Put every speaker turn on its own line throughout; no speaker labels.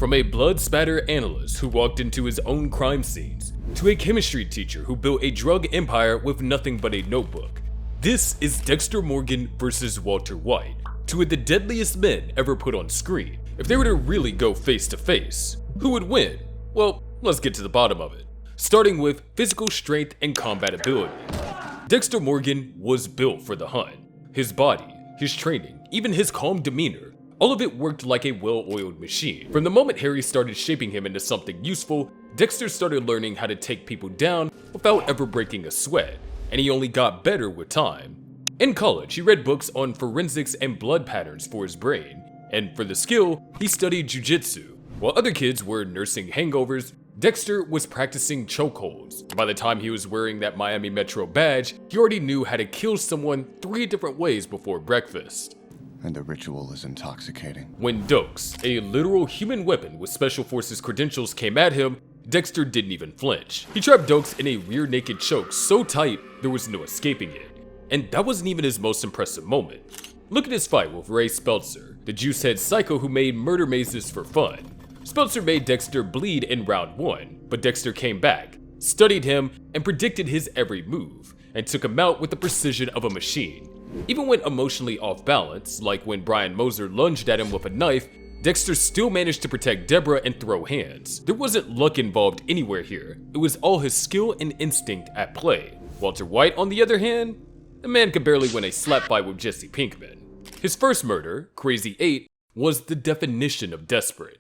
From a blood spatter analyst who walked into his own crime scenes, to a chemistry teacher who built a drug empire with nothing but a notebook, this is Dexter Morgan versus Walter White, two of the deadliest men ever put on screen. If they were to really go face to face, who would win? Well, let's get to the bottom of it. Starting with physical strength and combat ability. Dexter Morgan was built for the hunt. His body, his training, even his calm demeanor, all of it worked like a well-oiled machine. From the moment Harry started shaping him into something useful, Dexter started learning how to take people down without ever breaking a sweat, and he only got better with time. In college, he read books on forensics and blood patterns for his brain, and for the skill, he studied jiu-jitsu. While other kids were nursing hangovers, Dexter was practicing chokeholds. By the time he was wearing that Miami Metro badge, he already knew how to kill someone 3 different ways before breakfast.
And the ritual is intoxicating.
When Dokes, a literal human weapon with Special Forces credentials, came at him, Dexter didn't even flinch. He trapped Dokes in a rear naked choke so tight there was no escaping it. And that wasn't even his most impressive moment. Look at his fight with Ray Speltzer, the juicehead psycho who made murder mazes for fun. Speltzer made Dexter bleed in round 1, but Dexter came back, studied him, and predicted his every move, and took him out with the precision of a machine. Even when emotionally off balance, like when Brian Moser lunged at him with a knife, Dexter still managed to protect Deborah and throw hands. There wasn't luck involved anywhere here, it was all his skill and instinct at play. Walter White, on the other hand, the man could barely win a slap fight with Jesse Pinkman. His first murder, Crazy 8, was the definition of desperate.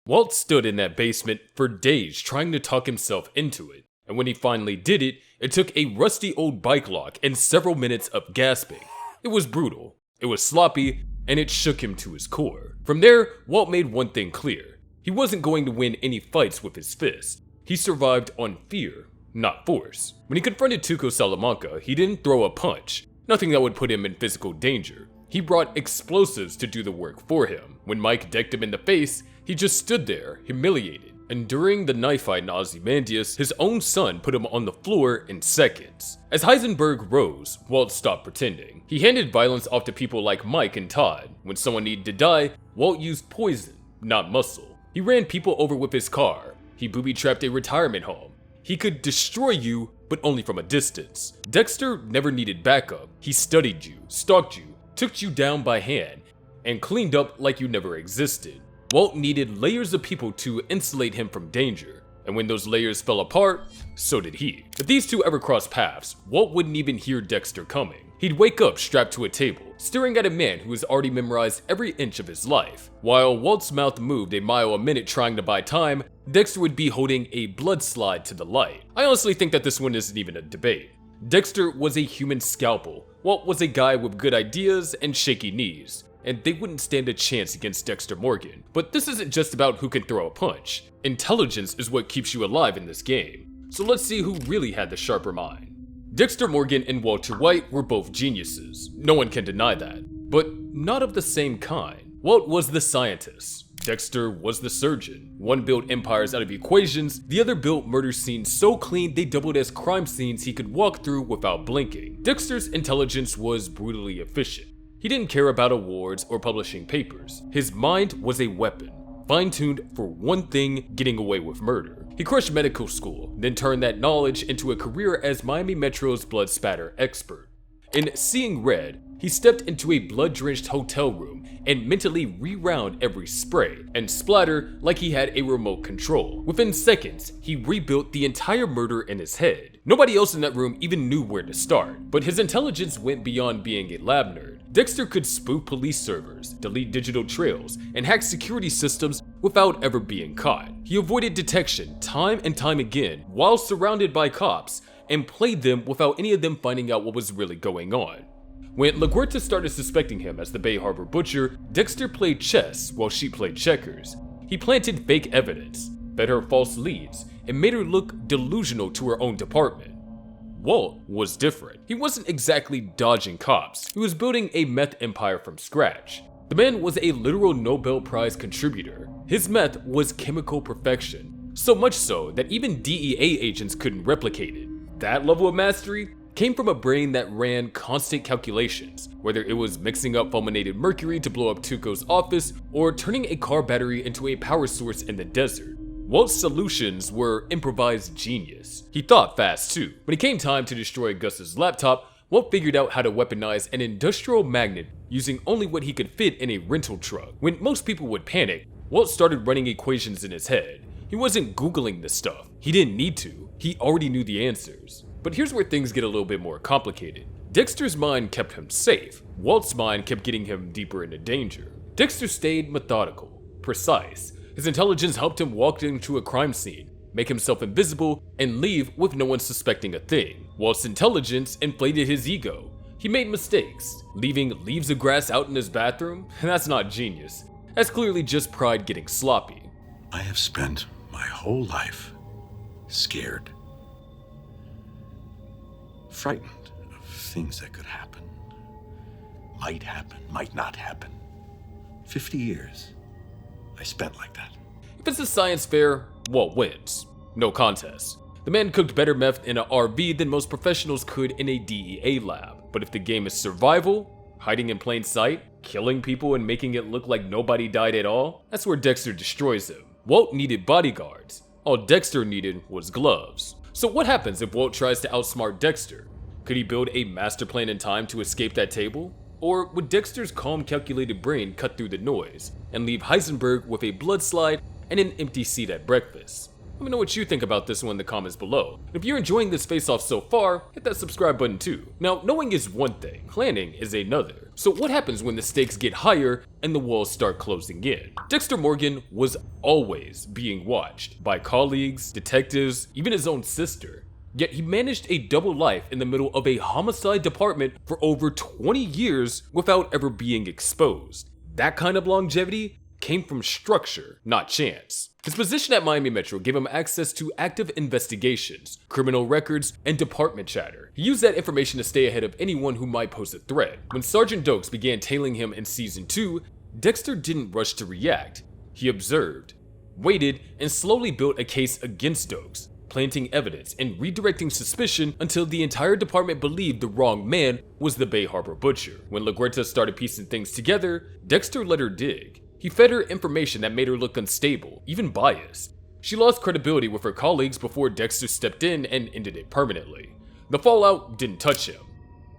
Walt stood in that basement for days trying to talk himself into it, and when he finally did it, it took a rusty old bike lock and several minutes of gasping. It was brutal, it was sloppy, and it shook him to his core. From there, Walt made one thing clear. He wasn't going to win any fights with his fist. He survived on fear, not force. When he confronted Tuco Salamanca, he didn't throw a punch, nothing that would put him in physical danger. He brought explosives to do the work for him. When Mike decked him in the face, he just stood there, humiliated. And during the knife fight in Ozymandias, his own son put him on the floor in seconds. As Heisenberg rose, Walt stopped pretending. He handed violence off to people like Mike and Todd. When someone needed to die, Walt used poison, not muscle. He ran people over with his car. He booby-trapped a retirement home. He could destroy you, but only from a distance. Dexter never needed backup. He studied you, stalked you, took you down by hand, and cleaned up like you never existed. Walt needed layers of people to insulate him from danger, and when those layers fell apart, so did he. If these two ever crossed paths, Walt wouldn't even hear Dexter coming. He'd wake up strapped to a table, staring at a man who has already memorized every inch of his life. While Walt's mouth moved a mile a minute trying to buy time, Dexter would be holding a blood slide to the light. I honestly think that this one isn't even a debate. Dexter was a human scalpel. Walt was a guy with good ideas and shaky knees, and they wouldn't stand a chance against Dexter Morgan. But this isn't just about who can throw a punch. Intelligence is what keeps you alive in this game. So let's see who really had the sharper mind. Dexter Morgan and Walter White were both geniuses. No one can deny that. But not of the same kind. Walt was the scientist. Dexter was the surgeon. One built empires out of equations, the other built murder scenes so clean they doubled as crime scenes he could walk through without blinking. Dexter's intelligence was brutally efficient. He didn't care about awards or publishing papers. His mind was a weapon, fine-tuned for one thing: getting away with murder. He crushed medical school, then turned that knowledge into a career as Miami Metro's blood spatter expert. In Seeing Red, he stepped into a blood-drenched hotel room and mentally rewound every spray and splatter like he had a remote control. Within seconds, he rebuilt the entire murder in his head. Nobody else in that room even knew where to start, but his intelligence went beyond being a lab nerd. Dexter could spoof police servers, delete digital trails, and hack security systems without ever being caught. He avoided detection time and time again while surrounded by cops, and played them without any of them finding out what was really going on. When LaGuerta started suspecting him as the Bay Harbor Butcher, Dexter played chess while she played checkers. He planted fake evidence, fed her false leads, and made her look delusional to her own department. Walt was different. He wasn't exactly dodging cops. He was building a meth empire from scratch. The man was a literal Nobel Prize contributor. His meth was chemical perfection, so much so that even DEA agents couldn't replicate it. That level of mastery? came from a brain that ran constant calculations, whether it was mixing up fulminated mercury to blow up Tuco's office or turning a car battery into a power source in the desert. Walt's solutions were improvised genius. He thought fast too. When it came time to destroy Gus's laptop, Walt figured out how to weaponize an industrial magnet using only what he could fit in a rental truck. When most people would panic, Walt started running equations in his head. He wasn't Googling this stuff. He didn't need to. He already knew the answers. But here's where things get a little bit more complicated. Dexter's mind kept him safe. Walt's mind kept getting him deeper into danger. Dexter stayed methodical, precise. His intelligence helped him walk into a crime scene, make himself invisible, and leave with no one suspecting a thing. Walt's intelligence inflated his ego. He made mistakes, leaving leaves of grass out in his bathroom. That's not genius. That's clearly just pride getting sloppy.
I have spent my whole life scared, frightened of things that could happen, might not happen. 50 years I spent like that.
If it's a science fair, Walt wins. No contest. The man cooked better meth in an RV than most professionals could in a DEA lab. But if the game is survival, hiding in plain sight, killing people and making it look like nobody died at all, that's where Dexter destroys him. Walt needed bodyguards. All Dexter needed was gloves. So what happens if Walt tries to outsmart Dexter? Could he build a master plan in time to escape that table? Or would Dexter's calm, calculated brain cut through the noise and leave Heisenberg with a blood slide and an empty seat at breakfast? Let me know what you think about this one in the comments below. If you're enjoying this face-off so far, hit that subscribe button too. Now, knowing is one thing, planning is another. So what happens when the stakes get higher and the walls start closing in? Dexter Morgan was always being watched by colleagues, detectives, even his own sister. Yet he managed a double life in the middle of a homicide department for over 20 years without ever being exposed. That kind of longevity came from structure, not chance. His position at Miami Metro gave him access to active investigations, criminal records, and department chatter. He used that information to stay ahead of anyone who might pose a threat. When Sergeant Dokes began tailing him in Season 2, Dexter didn't rush to react. He observed, waited, and slowly built a case against Dokes, planting evidence and redirecting suspicion until the entire department believed the wrong man was the Bay Harbor Butcher. When LaGuerta started piecing things together, Dexter let her dig. He fed her information that made her look unstable, even biased. She lost credibility with her colleagues before Dexter stepped in and ended it permanently. The fallout didn't touch him.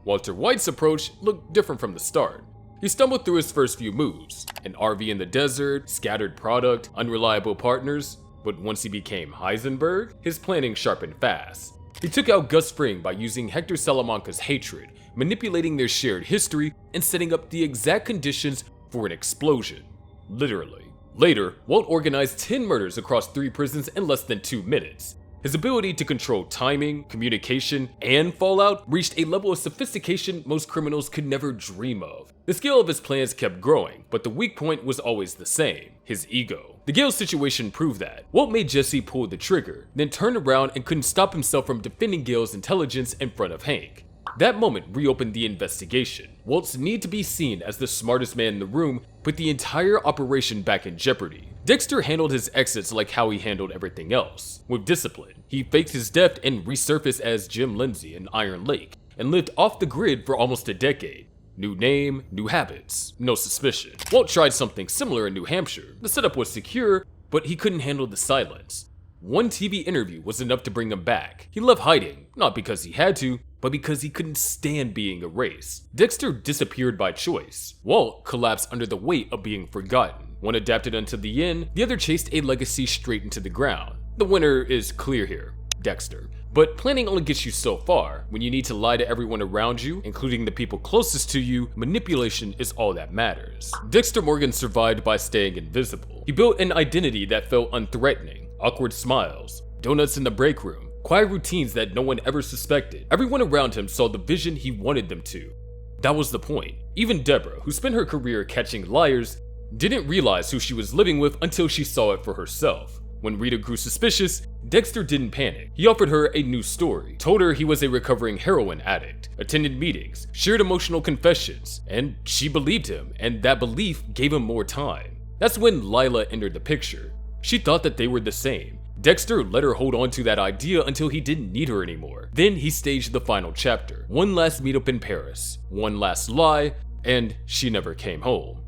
Walter White's approach looked different from the start. He stumbled through his first few moves, an RV in the desert, scattered product, unreliable partners, but once he became Heisenberg, his planning sharpened fast. He took out Gus Fring by using Hector Salamanca's hatred, manipulating their shared history, and setting up the exact conditions for an explosion. Literally. Later, Walt organized 10 murders across 3 prisons in less than 2 minutes. His ability to control timing, communication, and fallout reached a level of sophistication most criminals could never dream of. The scale of his plans kept growing, but the weak point was always the same: his ego. The Gale situation proved that. Walt made Jesse pull the trigger, then turned around and couldn't stop himself from defending Gale's intelligence in front of Hank. That moment reopened the investigation. Walt's need to be seen as the smartest man in the room put the entire operation back in jeopardy. Dexter handled his exits like how he handled everything else, with discipline. He faked his death and resurfaced as Jim Lindsay in Iron Lake, and lived off the grid for almost a decade. New name, new habits, no suspicion. Walt tried something similar in New Hampshire. The setup was secure, but he couldn't handle the silence. One TV interview was enough to bring him back. He left hiding, not because he had to, but because he couldn't stand being erased. Dexter disappeared by choice. Walt collapsed under the weight of being forgotten. One adapted until the end, the other chased a legacy straight into the ground. The winner is clear here: Dexter. But planning only gets you so far. When you need to lie to everyone around you, including the people closest to you, manipulation is all that matters. Dexter Morgan survived by staying invisible. He built an identity that felt unthreatening: awkward smiles, donuts in the break room, quiet routines that no one ever suspected. Everyone around him saw the vision he wanted them to. That was the point. Even Deborah, who spent her career catching liars, didn't realize who she was living with until she saw it for herself. When Rita grew suspicious, Dexter didn't panic. He offered her a new story, told her he was a recovering heroin addict, attended meetings, shared emotional confessions, and she believed him, and that belief gave him more time. That's when Lila entered the picture. She thought that they were the same, Dexter let her hold on to that idea until he didn't need her anymore. Then he staged the final chapter. One last meetup in Paris, one last lie, and she never came home.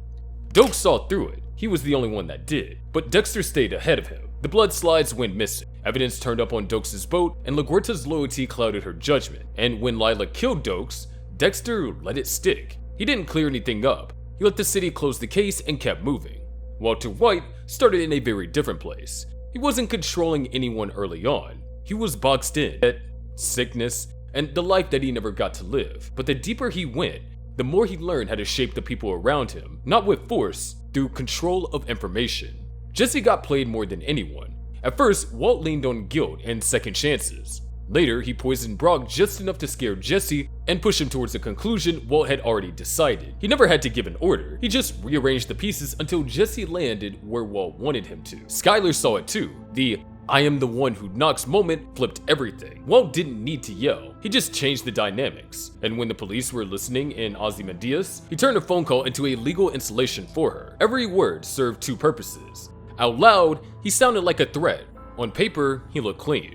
Doak saw through it. He was the only one that did, but Dexter stayed ahead of him. The blood slides went missing. Evidence turned up on Dokes' boat, and LaGuerta's loyalty clouded her judgment. And when Lila killed Dokes, Dexter let it stick. He didn't clear anything up. He let the city close the case and kept moving. Walter White started in a very different place. He wasn't controlling anyone early on. He was boxed in at sickness and the life that he never got to live. But the deeper he went, the more he learned how to shape the people around him, not with force, through control of information. Jesse got played more than anyone. At first, Walt leaned on guilt and second chances. Later, he poisoned Brock just enough to scare Jesse and push him towards a conclusion Walt had already decided. He never had to give an order. He just rearranged the pieces until Jesse landed where Walt wanted him to. Skyler saw it too. The "I am the one who knocks" moment flipped everything. Walt didn't need to yell. He just changed the dynamics. And when the police were listening in Ozymandias, he turned a phone call into a legal installation for her. Every word served two purposes. Out loud, he sounded like a threat. On paper, he looked clean.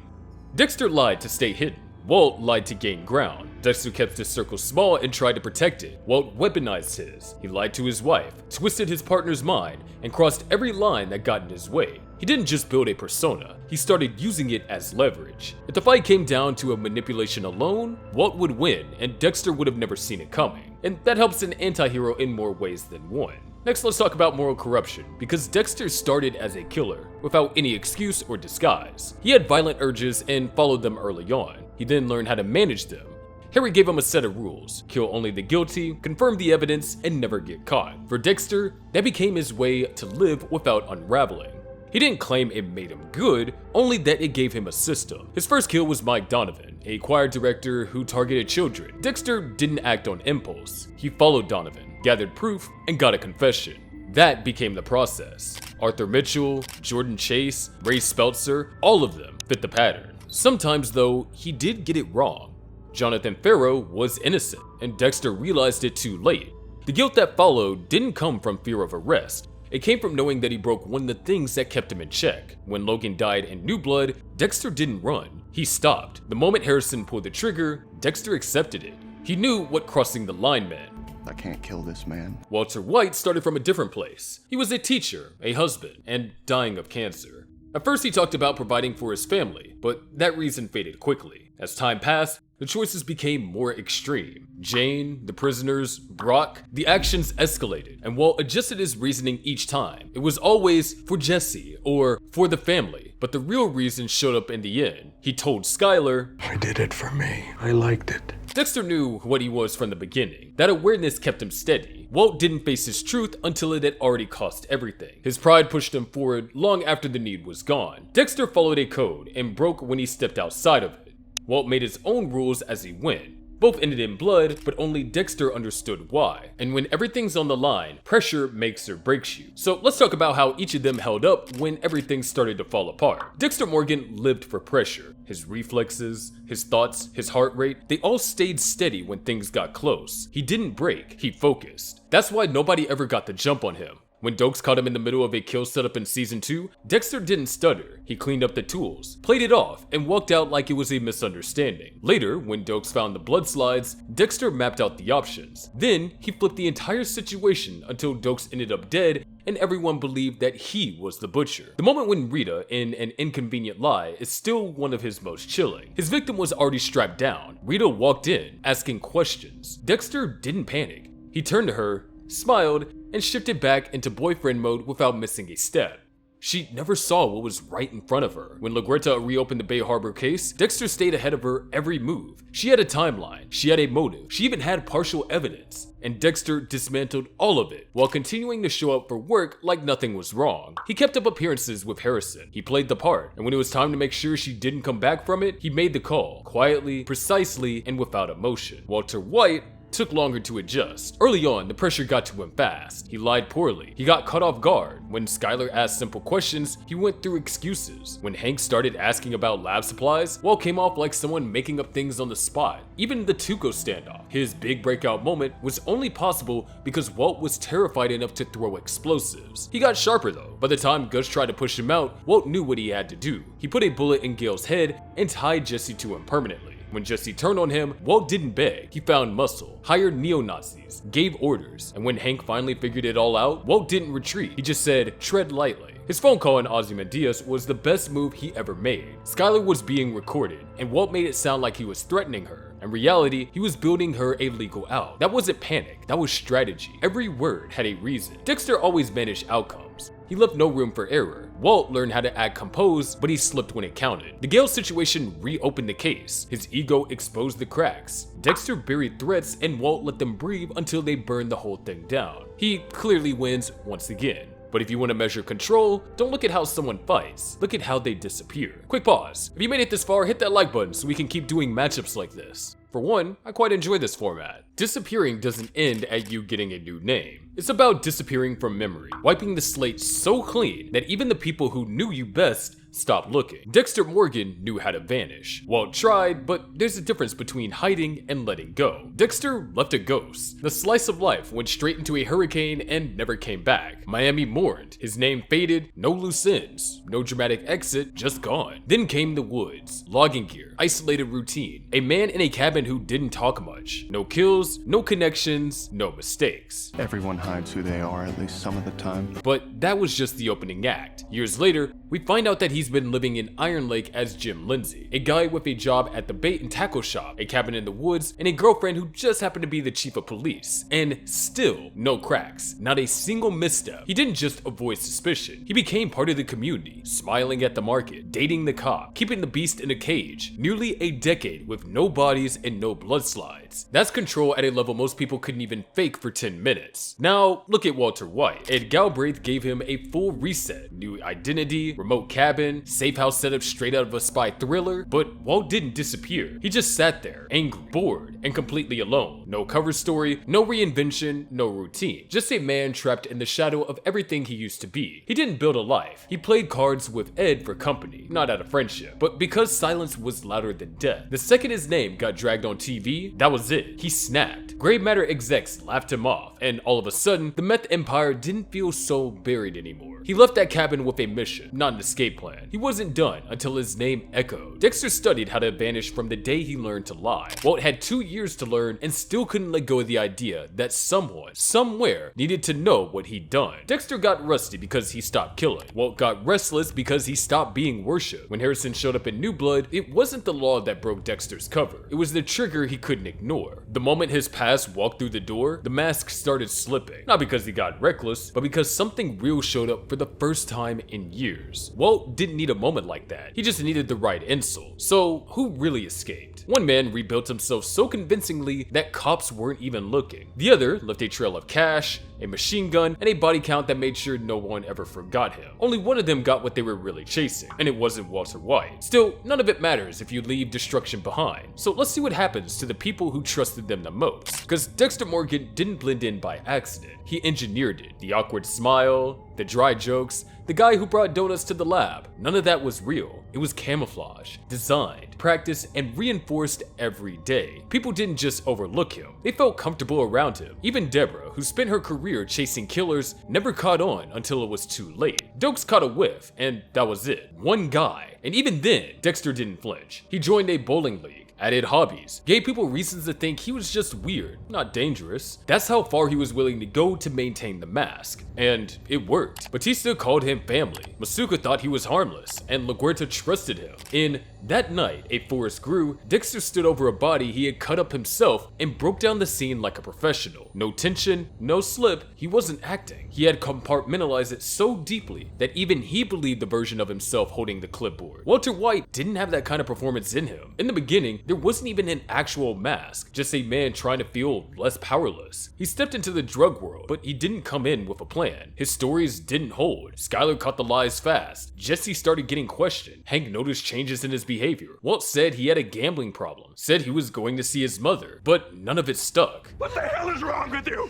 Dexter lied to stay hidden. Walt lied to gain ground. Dexter kept his circle small and tried to protect it. Walt weaponized his. He lied to his wife, twisted his partner's mind, and crossed every line that got in his way. He didn't just build a persona, he started using it as leverage. If the fight came down to a manipulation alone, Walt would win, and Dexter would have never seen it coming. And that helps an anti-hero in more ways than one. Next, let's talk about moral corruption, because Dexter started as a killer, without any excuse or disguise. He had violent urges and followed them early on. He then learned how to manage them. Harry gave him a set of rules: kill only the guilty, confirm the evidence, and never get caught. For Dexter, that became his way to live without unraveling. He didn't claim it made him good, only that it gave him a system. His first kill was Mike Donovan, a choir director who targeted children. Dexter didn't act on impulse. He followed Donovan, gathered proof, and got a confession. That became the process. Arthur Mitchell, Jordan Chase, Ray Speltzer, all of them fit the pattern. Sometimes, though, he did get it wrong. Jonathan Farrow was innocent, and Dexter realized it too late. The guilt that followed didn't come from fear of arrest. It came from knowing that he broke one of the things that kept him in check. When Logan died in New Blood, Dexter didn't run. He stopped. The moment Harrison pulled the trigger, Dexter accepted it. He knew what crossing the line meant.
I can't kill this man.
Walter White started from a different place. He was a teacher, a husband, and dying of cancer. At first, he talked about providing for his family, but that reason faded quickly. As time passed, the choices became more extreme. Jane, the prisoners, Brock, the actions escalated, and Walt adjusted his reasoning each time. It was always for Jesse or for the family, but the real reason showed up in the end. He told Skyler,
I did it for me. I liked it.
Dexter knew what he was from the beginning. That awareness kept him steady. Walt didn't face his truth until it had already cost everything. His pride pushed him forward long after the need was gone. Dexter followed a code and broke when he stepped outside of it. Walt made his own rules as he went. Both ended in blood, but only Dexter understood why. And when everything's on the line, pressure makes or breaks you. So let's talk about how each of them held up when everything started to fall apart. Dexter Morgan lived for pressure. His reflexes, his thoughts, his heart rate, they all stayed steady when things got close. He didn't break, he focused. That's why nobody ever got the jump on him. When Dokes caught him in the middle of a kill setup in season 2, Dexter didn't stutter. He cleaned up the tools, played it off, and walked out like it was a misunderstanding. Later, when Dokes found the blood slides, Dexter mapped out the options. Then, he flipped the entire situation until Dokes ended up dead and everyone believed that he was the butcher. The moment when Rita, in An Inconvenient Lie, is still one of his most chilling. His victim was already strapped down. Rita walked in, asking questions. Dexter didn't panic. He turned to her, smiled, and shifted back into boyfriend mode without missing a step. She never saw what was right in front of her. When LaGuerta reopened the Bay Harbor case, Dexter stayed ahead of her every move. She had a timeline, she had a motive, she even had partial evidence, and Dexter dismantled all of it while continuing to show up for work like nothing was wrong. He kept up appearances with Harrison. He played the part, and when it was time to make sure she didn't come back from it, he made the call, quietly, precisely, and without emotion. Walter White took longer to adjust. Early on, the pressure got to him fast. He lied poorly. He got caught off guard. When Skylar asked simple questions, he went through excuses. When Hank started asking about lab supplies, Walt came off like someone making up things on the spot. Even the Tuco standoff, his big breakout moment, was only possible because Walt was terrified enough to throw explosives. He got sharper though. By the time Gus tried to push him out, Walt knew what he had to do. He put a bullet in Gale's head and tied Jesse to him permanently. When Jesse turned on him, Walt didn't beg. He found muscle, hired neo-Nazis, gave orders, and when Hank finally figured it all out, Walt didn't retreat. He just said, tread lightly. His phone call in Ozymandias was the best move he ever made. Skylar was being recorded, and Walt made it sound like he was threatening her. In reality, he was building her a legal out. That wasn't panic, that was strategy. Every word had a reason. Dexter always managed outcomes. He left no room for error. Walt learned how to act composed, but he slipped when it counted. The Gale situation reopened the case. His ego exposed the cracks. Dexter buried threats and Walt let them breathe until they burned the whole thing down. He clearly wins once again. But if you want to measure control, don't look at how someone fights, look at how they disappear. Quick pause. If you made it this far, hit that like button so we can keep doing matchups like this. For one, I quite enjoy this format. Disappearing doesn't end at you getting a new name. It's about disappearing from memory, wiping the slate so clean that even the people who knew you best stopped looking. Dexter Morgan knew how to vanish. Walt tried, but there's a difference between hiding and letting go. Dexter left a ghost. The slice of life went straight into a hurricane and never came back. Miami mourned. His name faded, no loose ends, no dramatic exit, just gone. Then came the woods, logging gear, isolated routine, a man in a cabin who didn't talk much. No kills, no connections, no mistakes.
Everyone hides who they are at least some of the time.
But that was just the opening act. Years later, we find out that he's been living in Iron Lake as Jim Lindsay, a guy with a job at the bait and tackle shop, a cabin in the woods, and a girlfriend who just happened to be the chief of police. And still, no cracks, not a single misstep. He didn't just avoid suspicion, he became part of the community, smiling at the market, dating the cop, keeping the beast in a cage, nearly a decade with no bodies and no blood slides. That's control at a level most people couldn't even fake for 10 minutes. Now, look at Walter White. Ed Galbraith gave him a full reset, new identity, remote cabin, safe house setup straight out of a spy thriller, but Walt didn't disappear. He just sat there, angry, bored, and completely alone. No cover story, no reinvention, no routine. Just a man trapped in the shadow of everything he used to be. He didn't build a life. He played cards with Ed for company, not out of friendship, but because silence was louder than death. The second his name got dragged on TV, that was it. He snapped. Gray Matter execs laughed him off, and all of a sudden, the meth empire didn't feel so buried anymore. He left that cabin with a mission, not an escape plan. He wasn't done until his name echoed. Dexter studied how to vanish from the day he learned to lie. Walt had 2 years to learn and still couldn't let go of the idea that someone, somewhere, needed to know what he'd done. Dexter got rusty because he stopped killing. Walt got restless because he stopped being worshipped. When Harrison showed up in New Blood, it wasn't the law that broke Dexter's cover. It was the trigger he couldn't ignore. The moment his past walked through the door, the mask started slipping. Not because he got reckless, but because something real showed up for the first time in years. Walt didn't need a moment like that. He just needed the right insult. So who really escaped? One man rebuilt himself so convincingly that cops weren't even looking. The other left a trail of cash, a machine gun, and a body count that made sure no one ever forgot him. Only one of them got what they were really chasing, and it wasn't Walter White. Still, none of it matters if you leave destruction behind. So let's see what happens to the people who trusted them the most. Because Dexter Morgan didn't blend in by accident. He engineered it. The awkward smile, the dry jokes, the guy who brought donuts to the lab. None of that was real. It was camouflage, designed, practiced, and reinforced every day. People didn't just overlook him. They felt comfortable around him. Even Deborah, who spent her career chasing killers, never caught on until it was too late. Dokes caught a whiff, and that was it. One guy. And even then, Dexter didn't flinch. He joined a bowling league, added hobbies, gave people reasons to think he was just weird, not dangerous. That's how far he was willing to go to maintain the mask. And it worked. Batista called him family. Masuka thought he was harmless, and LaGuerta trusted him. In That Night, A Forest Grew, Dexter stood over a body he had cut up himself and broke down the scene like a professional. No tension, no slip, he wasn't acting. He had compartmentalized it so deeply that even he believed the version of himself holding the clipboard. Walter White didn't have that kind of performance in him. In the beginning, there wasn't even an actual mask, just a man trying to feel less powerless. He stepped into the drug world, but he didn't come in with a plan. His stories didn't hold. Skylar caught the lies fast. Jesse started getting questioned. Hank noticed changes in his behavior. Walt said he had a gambling problem, said he was going to see his mother, but none of it stuck.
What the hell is wrong with you?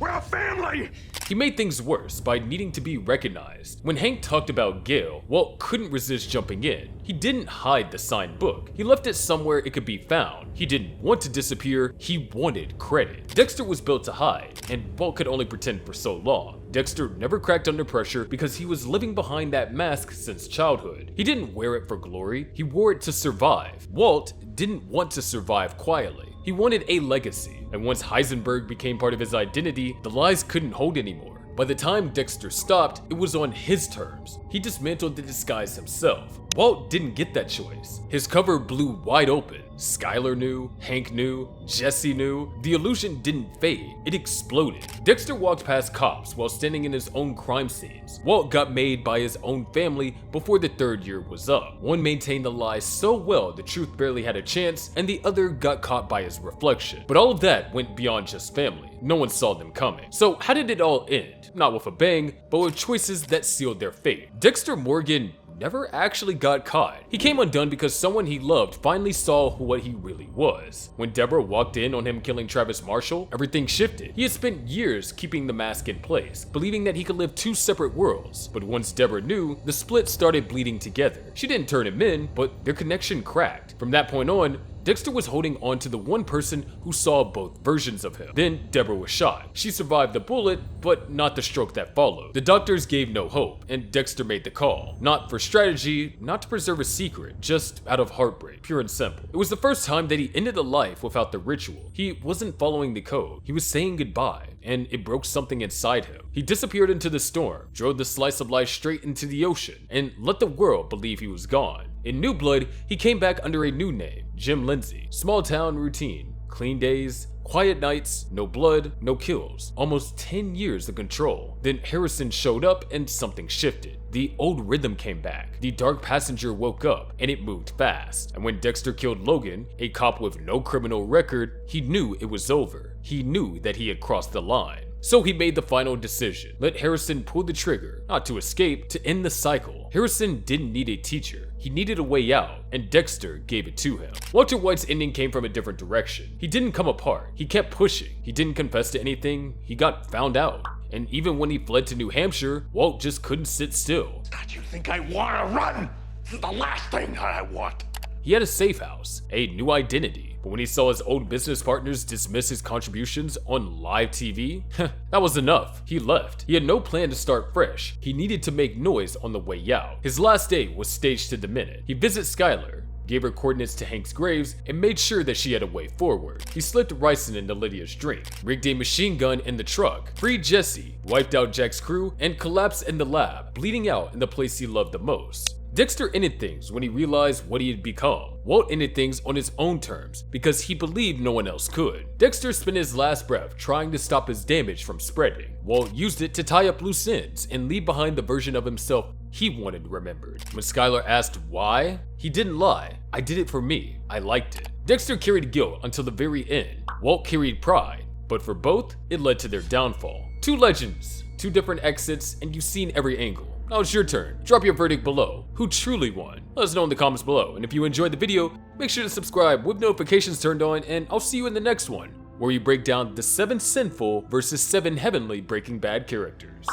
We're a family!
He made things worse by needing to be recognized. When Hank talked about Gail, Walt couldn't resist jumping in. He didn't hide the signed book. He left it somewhere it could be found. He didn't want to disappear, he wanted credit. Dexter was built to hide, and Walt could only pretend for so long. Dexter never cracked under pressure because he was living behind that mask since childhood. He didn't wear it for glory, he wore it to survive. Walt didn't want to survive quietly. He wanted a legacy, and once Heisenberg became part of his identity, the lies couldn't hold anymore. By the time Dexter stopped, it was on his terms. He dismantled the disguise himself. Walt didn't get that choice. His cover blew wide open. Skylar knew, Hank knew, Jesse knew. The illusion didn't fade, it exploded. Dexter walked past cops while standing in his own crime scenes. Walt got made by his own family before the third year was up. One maintained the lies so well the truth barely had a chance, and the other got caught by his reflection. But all of that went beyond just family. No one saw them coming. So how did it all end? Not with a bang, but with choices that sealed their fate. Dexter Morgan never actually got caught. He came undone because someone he loved finally saw what he really was. When Deborah walked in on him killing Travis Marshall, everything shifted. He had spent years keeping the mask in place, believing that he could live two separate worlds. But once Deborah knew, the split started bleeding together. She didn't turn him in, but their connection cracked. From that point on, Dexter was holding on to the one person who saw both versions of him. Then Deborah was shot. She survived the bullet, but not the stroke that followed. The doctors gave no hope, and Dexter made the call. Not for strategy, not to preserve a secret, just out of heartbreak, pure and simple. It was the first time that he ended a life without the ritual. He wasn't following the code. He was saying goodbye, and it broke something inside him. He disappeared into the storm, drove the slice of life straight into the ocean, and let the world believe he was gone. In New Blood, he came back under a new name, Jim Lindsay. Small town routine, clean days, quiet nights, no blood, no kills. Almost 10 years of control. Then Harrison showed up and something shifted. The old rhythm came back. The dark passenger woke up, and it moved fast. And when Dexter killed Logan, a cop with no criminal record, he knew it was over. He knew that he had crossed the line. So he made the final decision. Let Harrison pull the trigger, not to escape, to end the cycle. Harrison didn't need a teacher. He needed a way out, and Dexter gave it to him. Walter White's ending came from a different direction. He didn't come apart. He kept pushing. He didn't confess to anything. He got found out. And even when he fled to New Hampshire, Walt just couldn't sit still.
God, you think I want to run? This is the last thing I want.
He had a safe house, a new identity, but when he saw his old business partners dismiss his contributions on live TV, that was enough. He left. He had no plan to start fresh. He needed to make noise on the way out. His last day was staged to the minute. He visits Skylar, gave her coordinates to Hank's graves, and made sure that she had a way forward. He slipped ricin into Lydia's drink, rigged a machine gun in the truck, freed Jesse, wiped out Jack's crew, and collapsed in the lab, bleeding out in the place he loved the most. Dexter ended things when he realized what he had become. Walt ended things on his own terms because he believed no one else could. Dexter spent his last breath trying to stop his damage from spreading. Walt used it to tie up loose ends and leave behind the version of himself he wanted remembered. When Skylar asked why, he didn't lie. I did it for me. I liked it. Dexter carried guilt until the very end. Walt carried pride, but for both, it led to their downfall. Two legends, two different exits, and you've seen every angle. Now it's your turn. Drop your verdict below. Who truly won? Let us know in the comments below. And if you enjoyed the video, make sure to subscribe with notifications turned on, and I'll see you in the next one, where we break down the 7 sinful versus 7 heavenly Breaking Bad characters.